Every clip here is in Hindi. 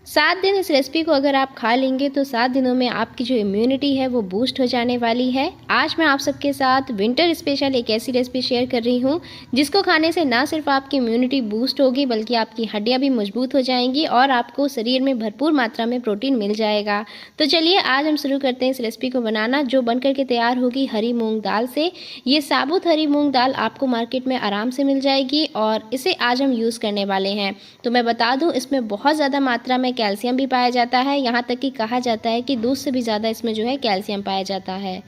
7 दिन इस रेसिपी को अगर आप खा लेंगे तो 7 दिनों में आपकी जो इम्यूनिटी है वो बूस्ट हो जाने वाली है। आज मैं आप सबके साथ विंटर स्पेशल एक ऐसी रेसिपी शेयर कर रही हूँ जिसको खाने से ना सिर्फ आपकी इम्यूनिटी बूस्ट होगी बल्कि आपकी हड्डियाँ भी मजबूत हो जाएंगी और आपको शरीर में भरपूर मात्रा में प्रोटीन मिल जाएगा। तो चलिए आज हम शुरू करते हैं इस रेसिपी को बनाना, जो बन करके तैयार होगी हरी मूँग दाल से। ये साबुत हरी मूँग दाल आपको मार्केट में आराम से मिल जाएगी और इसे आज हम यूज़ करने वाले हैं। तो मैं बता दूँ, इसमें बहुत ज़्यादा मात्रा में कैल्शियम भी पाया जाता है। यहाँ तक कि कहा जाता है कि दूध से भी ज़्यादा इसमें जो है कैल्शियम पाया जाता है।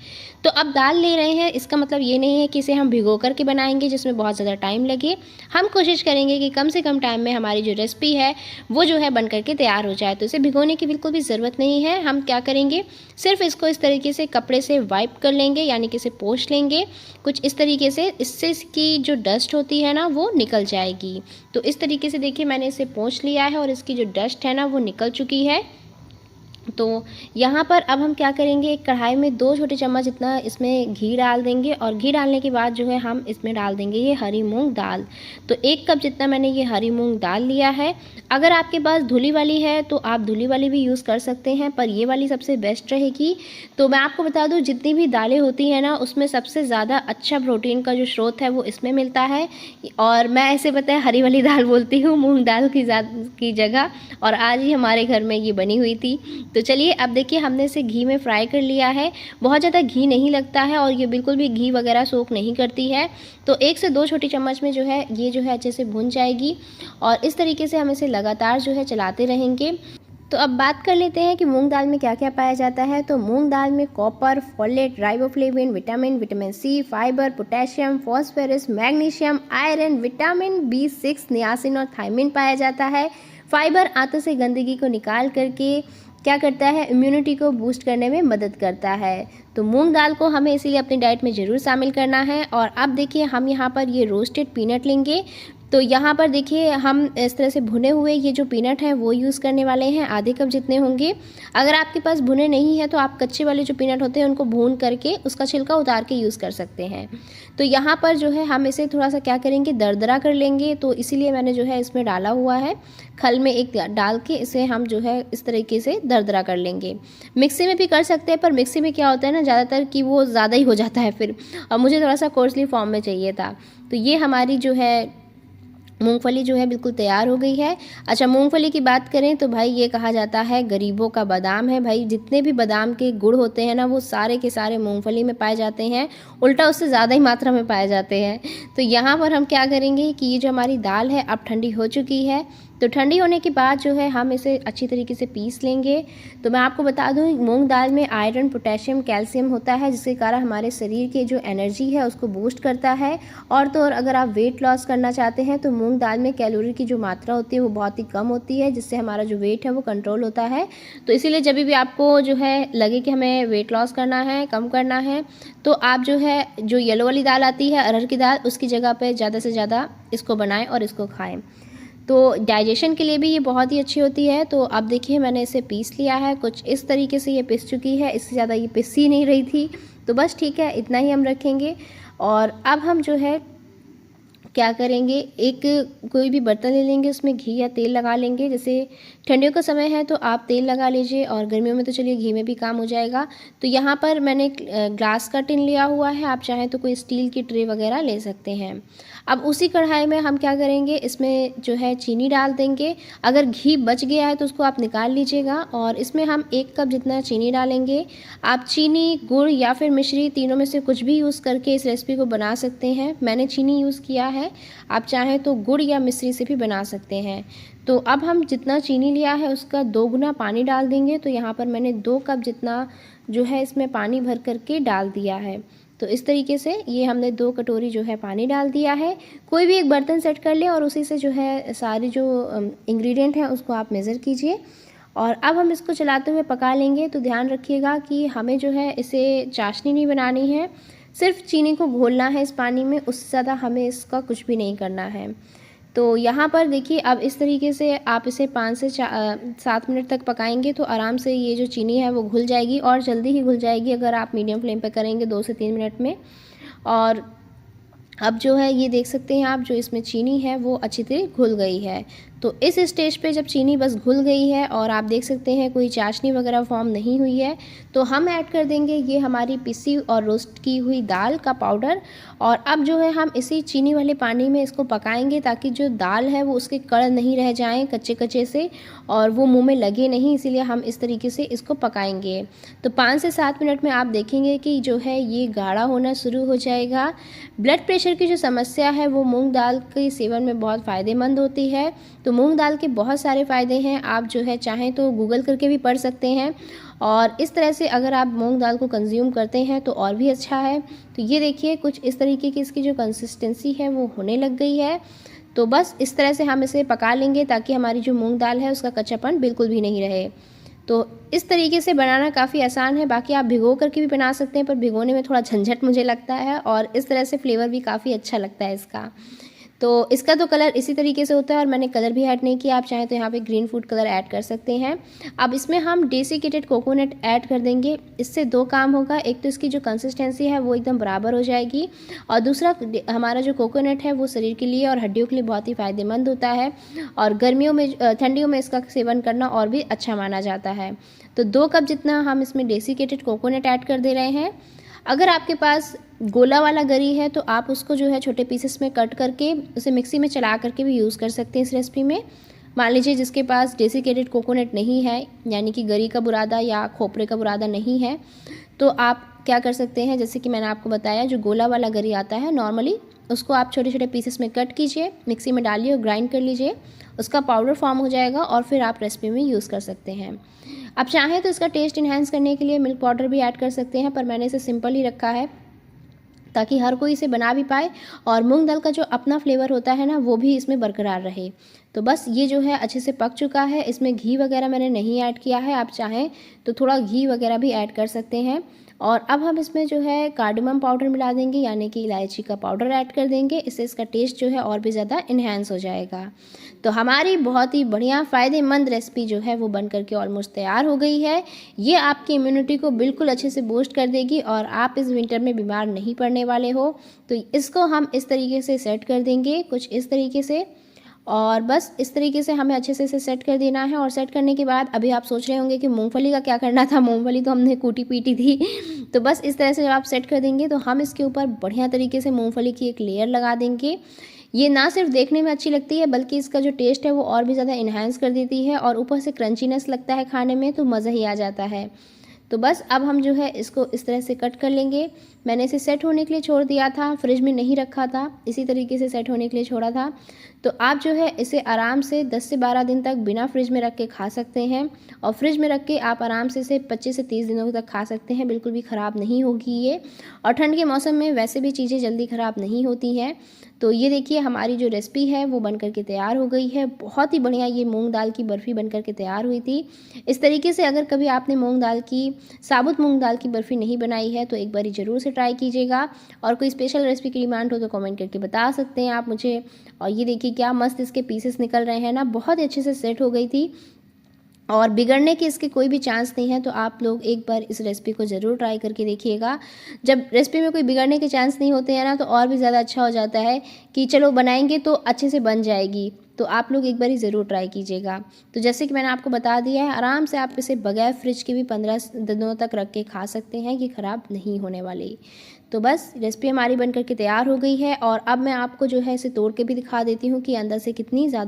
तो अब दाल ले रहे हैं, इसका मतलब ये नहीं है कि इसे हम भिगो करके बनाएंगे जिसमें बहुत ज़्यादा टाइम लगे। हम कोशिश करेंगे कि कम से कम टाइम में हमारी जो रेसिपी है वो जो है बन करके तैयार हो जाए। तो इसे भिगोने की बिल्कुल भी ज़रूरत नहीं है। हम क्या करेंगे, सिर्फ इसको इस तरीके से कपड़े से वाइप कर लेंगे, यानी कि इसे पोंछ लेंगे कुछ इस तरीके से। इससे इसकी जो डस्ट होती है ना वो निकल जाएगी। तो इस तरीके से देखिए मैंने इसे पोंछ लिया है और इसकी जो डस्ट है ना वो निकल चुकी है। तो यहाँ पर अब हम क्या करेंगे, एक कढ़ाई में 2 छोटे चम्मच इतना इसमें घी डाल देंगे और घी डालने के बाद जो है हम इसमें डाल देंगे ये हरी मूंग दाल। तो 1 कप जितना मैंने ये हरी मूंग दाल लिया है। अगर आपके पास धुली वाली है तो आप धुली वाली भी यूज़ कर सकते हैं, पर ये वाली सबसे बेस्ट रहेगी। तो मैं आपको बता दूँ, जितनी भी दालें होती हैं ना उसमें सबसे ज़्यादा अच्छा प्रोटीन का जो स्रोत है वो इसमें मिलता है। और मैं ऐसे पता है हरी वाली दाल बोलती हूँ मूँग दाल की जगह, और आज ही हमारे घर में ये बनी हुई थी। तो चलिए अब देखिए हमने इसे घी में फ्राई कर लिया है। बहुत ज़्यादा घी नहीं लगता है और ये बिल्कुल भी घी वगैरह सोख नहीं करती है। तो 1 से 2 छोटी चम्मच में जो है ये जो है अच्छे से भुन जाएगी और इस तरीके से हम इसे लगातार जो है चलाते रहेंगे। तो अब बात कर लेते हैं कि मूंग दाल में क्या क्या पाया जाता है। तो मूंग दाल में copper, folate, riboflavin, vitamin C, fibre, potassium, phosphorus, magnesium, iron, vitamin B6, niacin और थायमिन पाया जाता है। फाइबर आंतों से गंदगी को निकाल करके क्या करता है, इम्यूनिटी को बूस्ट करने में मदद करता है। तो मूंग दाल को हमें इसीलिए अपनी डाइट में ज़रूर शामिल करना है। और अब देखिए हम यहाँ पर ये रोस्टेड पीनट लेंगे। तो यहाँ पर देखिए हम इस तरह से भुने हुए ये जो पीनट हैं वो यूज़ करने वाले हैं, आधे कप जितने होंगे। अगर आपके पास भुने नहीं हैं तो आप कच्चे वाले जो पीनट होते हैं उनको भून करके उसका छिलका उतार के यूज़ कर सकते हैं। तो यहाँ पर जो है हम इसे थोड़ा सा क्या करेंगे, दरदरा कर लेंगे। तो इसीलिए मैंने जो है इसमें डाला हुआ है, खल में एक डाल के इसे हम जो है इस तरीके से दरदरा कर लेंगे। मिक्सी में भी कर सकते हैं, पर मिक्सी में क्या होता है ना ज़्यादातर कि वो ज़्यादा ही हो जाता है फिर, और मुझे थोड़ा सा कोर्सली फॉर्म में चाहिए था। तो ये हमारी जो है मूंगफली जो है बिल्कुल तैयार हो गई है। अच्छा, मूंगफली की बात करें तो भाई ये कहा जाता है गरीबों का बादाम है। भाई जितने भी बादाम के गुण होते हैं ना वो सारे के सारे मूंगफली में पाए जाते हैं, उल्टा उससे ज़्यादा ही मात्रा में पाए जाते हैं। तो यहाँ पर हम क्या करेंगे कि ये जो हमारी दाल है अब ठंडी हो चुकी है। तो ठंडी होने के बाद जो है हम इसे अच्छी तरीके से पीस लेंगे। तो मैं आपको बता दूं, मूंग दाल में आयरन, पोटेशियम, कैल्शियम होता है जिसके कारण हमारे शरीर की जो एनर्जी है उसको बूस्ट करता है। और तो और अगर आप वेट लॉस करना चाहते हैं तो मूंग दाल में कैलोरी की जो मात्रा होती है वो बहुत ही कम होती है, जिससे हमारा जो वेट है वो कंट्रोल होता है। तो इसीलिए जब भी आपको जो है लगे कि हमें वेट लॉस करना है, कम करना है, तो आप जो है जो येलो वाली दाल आती है अरहर की दाल, उसकी जगह पर ज़्यादा से ज़्यादा इसको बनाएँ और इसको खाएँ। तो डाइजेशन के लिए भी ये बहुत ही अच्छी होती है। तो अब देखिए मैंने इसे पीस लिया है, कुछ इस तरीके से ये पिस चुकी है, इससे ज़्यादा ये पिस ही नहीं रही थी। तो बस ठीक है, इतना ही हम रखेंगे। और अब हम जो है क्या करेंगे, एक कोई भी बर्तन ले लेंगे, उसमें घी या तेल लगा लेंगे। जैसे ठंडियों का समय है तो आप तेल लगा लीजिए और गर्मियों में तो चलिए घी में भी काम हो जाएगा। तो यहाँ पर मैंने ग्लास का टिन लिया हुआ है, आप चाहें तो कोई स्टील की ट्रे वगैरह ले सकते हैं। अब उसी कढ़ाई में हम क्या करेंगे, इसमें जो है चीनी डाल देंगे। अगर घी बच गया है तो उसको आप निकाल लीजिएगा और इसमें हम 1 कप जितना चीनी डालेंगे। आप चीनी, गुड़ या फिर मिश्री तीनों में से कुछ भी यूज़ करके इस रेसिपी को बना सकते हैं। मैंने चीनी यूज़ किया है, आप चाहें तो गुड़ या मिश्री से भी बना सकते हैं। तो अब हम जितना चीनी लिया है उसका 2 गुना पानी डाल देंगे। तो यहाँ पर मैंने 2 कप जितना जो है इसमें पानी भर करके डाल दिया है। तो इस तरीके से ये हमने 2 कटोरी जो है पानी डाल दिया है। कोई भी एक बर्तन सेट कर लें और उसी से जो है सारी जो इंग्रेडिएंट हैं उसको आप मेज़र कीजिए। और अब हम इसको चलाते हुए पका लेंगे। तो ध्यान रखिएगा कि हमें जो है इसे चाशनी नहीं बनानी है, सिर्फ चीनी को घोलना है इस पानी में, उससे ज़्यादा हमें इसका कुछ भी नहीं करना है। तो यहाँ पर देखिए अब इस तरीके से आप इसे 5 से 7 मिनट तक पकाएंगे तो आराम से ये जो चीनी है वो घुल जाएगी, और जल्दी ही घुल जाएगी अगर आप मीडियम फ्लेम पर करेंगे 2 से 3 मिनट में। और अब जो है ये देख सकते हैं आप, जो इसमें चीनी है वो अच्छी तरह घुल गई है। तो इस स्टेज पे जब चीनी बस घुल गई है और आप देख सकते हैं कोई चाशनी वगैरह फॉर्म नहीं हुई है, तो हम ऐड कर देंगे ये हमारी पिसी और रोस्ट की हुई दाल का पाउडर। और अब जो है हम इसी चीनी वाले पानी में इसको पकाएंगे ताकि जो दाल है वो उसके कड़ नहीं रह जाएं कच्चे कच्चे से और वो मुंह में लगे नहीं, इसीलिए हम इस तरीके से इसको पकाएंगे। तो 5 से 7 मिनट में आप देखेंगे कि जो है ये गाढ़ा होना शुरू हो जाएगा। ब्लड प्रेशर की जो समस्या है वो मूंग दाल के सेवन में बहुत फ़ायदेमंद होती है। तो मूंग दाल के बहुत सारे फ़ायदे हैं, आप जो है चाहें तो गूगल करके भी पढ़ सकते हैं। और इस तरह से अगर आप मूंग दाल को कंज्यूम करते हैं तो और भी अच्छा है। तो ये देखिए कुछ इस तरीके की इसकी जो कंसिस्टेंसी है वो होने लग गई है। तो बस इस तरह से हम इसे पका लेंगे ताकि हमारी जो मूंग दाल है उसका कच्चापन बिल्कुल भी नहीं रहे। तो इस तरीके से बनाना काफ़ी आसान है, बाकी आप भिगो करके भी बना सकते हैं, पर भिगोने में थोड़ा झंझट मुझे लगता है और इस तरह से फ्लेवर भी काफ़ी अच्छा लगता है इसका। तो इसका तो कलर इसी तरीके से होता है और मैंने कलर भी ऐड नहीं किया, आप चाहें तो यहाँ पे ग्रीन फूड कलर ऐड कर सकते हैं। अब इसमें हम डेसिकेटेड कोकोनट ऐड कर देंगे, इससे 2 काम होगा। एक तो इसकी जो कंसिस्टेंसी है वो एकदम बराबर हो जाएगी और दूसरा हमारा जो कोकोनट है वो शरीर के लिए और हड्डियों के लिए बहुत ही फ़ायदेमंद होता है और गर्मियों में ठंडियों में इसका सेवन करना और भी अच्छा माना जाता है। तो 2 कप जितना हम इसमें डेसिकेटेड कोकोनट ऐड कर दे रहे हैं। अगर आपके पास गोला वाला गरी है तो आप उसको जो है छोटे पीसेस में कट करके उसे मिक्सी में चला करके भी यूज़ कर सकते हैं इस रेसिपी में। मान लीजिए जिसके पास डेसिकेटेड कोकोनट नहीं है, यानी कि गरी का बुरादा या खोपरे का बुरादा नहीं है, तो आप क्या कर सकते हैं, जैसे कि मैंने आपको बताया जो गोला वाला गरी आता है नॉर्मली, उसको आप छोटे छोटे पीसेस में कट कीजिए, मिक्सी में डालिए और ग्राइंड कर लीजिए, उसका पाउडर फॉर्म हो जाएगा और फिर आप रेसिपी में यूज़ कर सकते हैं। आप चाहें तो इसका टेस्ट इन्हांस करने के लिए मिल्क पाउडर भी ऐड कर सकते हैं, पर मैंने इसे सिंपल ही रखा है ताकि हर कोई इसे बना भी पाए और मूंग दाल का जो अपना फ्लेवर होता है ना वो भी इसमें बरकरार रहे। तो बस ये जो है अच्छे से पक चुका है, इसमें घी वगैरह मैंने नहीं ऐड किया है, आप चाहें तो थोड़ा घी वगैरह भी ऐड कर सकते हैं। और अब हम इसमें जो है कार्डमम पाउडर मिला देंगे, यानी कि इलायची का पाउडर ऐड कर देंगे, इससे इसका टेस्ट जो है और भी ज़्यादा इन्हेंस हो जाएगा। तो हमारी बहुत ही बढ़िया फ़ायदेमंद रेसिपी जो है वो बन करके ऑलमोस्ट तैयार हो गई है। ये आपकी इम्यूनिटी को बिल्कुल अच्छे से बूस्ट कर देगी और आप इस विंटर में बीमार नहीं पड़ने वाले हो। तो इसको हम इस तरीके से सेट कर देंगे, कुछ इस तरीके से, और बस इस तरीके से हमें अच्छे से इसे सेट कर देना है। और सेट करने के बाद अभी आप सोच रहे होंगे कि मूंगफली का क्या करना था, मूंगफली तो हमने कूटी पीटी थी तो बस इस तरह से जब आप सेट कर देंगे तो हम इसके ऊपर बढ़िया तरीके से मूंगफली की एक लेयर लगा देंगे। ये ना सिर्फ देखने में अच्छी लगती है बल्कि इसका जो टेस्ट है वो और भी ज़्यादा इन्हांस कर देती है और ऊपर से क्रंचीनेस लगता है खाने में, तो मज़ा ही आ जाता है। तो बस अब हम जो है इसको इस तरह से कट कर लेंगे। मैंने इसे सेट होने के लिए छोड़ दिया था, फ्रिज में नहीं रखा था, इसी तरीके से सेट होने के लिए छोड़ा था। तो आप जो है इसे आराम से 10 से 12 दिन तक बिना फ्रिज में रख के खा सकते हैं और फ्रिज में रख के आप आराम से इसे 25 से 30 दिनों तक खा सकते हैं, बिल्कुल भी ख़राब नहीं होगी ये। और ठंड के मौसम में वैसे भी चीज़ें जल्दी ख़राब नहीं होती हैं। तो ये देखिए हमारी जो रेसिपी है वो बन करके तैयार हो गई है। बहुत ही बढ़िया ये मूंग दाल की बर्फ़ी बन करके तैयार हुई थी। इस तरीके से अगर कभी आपने साबुत मूंग दाल की बर्फ़ी नहीं बनाई है तो एक बारी ज़रूर से ट्राई कीजिएगा। और कोई स्पेशल रेसिपी की डिमांड हो तो कमेंट करके बता सकते हैं आप मुझे। और ये देखिए क्या मस्त इसके पीसेस निकल रहे हैं ना, बहुत ही अच्छे से सेट हो गई थी और बिगड़ने के इसके कोई भी चांस नहीं है। तो आप लोग एक बार इस रेसिपी को ज़रूर ट्राई करके देखिएगा। जब रेसिपी में कोई बिगड़ने के चांस नहीं होते हैं ना तो और भी ज़्यादा अच्छा हो जाता है कि चलो बनाएंगे तो अच्छे से बन जाएगी। तो आप लोग एक बार ही ज़रूर ट्राई कीजिएगा। तो जैसे कि मैंने आपको बता दिया है, आराम से आप इसे बगैर फ्रिज के भी 15 दिनों तक रख के खा सकते हैं, ये ख़राब नहीं होने वाली। तो बस रेसिपी हमारी बन करके तैयार हो गई है और अब मैं आपको जो है इसे तोड़ के भी दिखा देती हूँ कि अंदर से कितनी ज़्यादा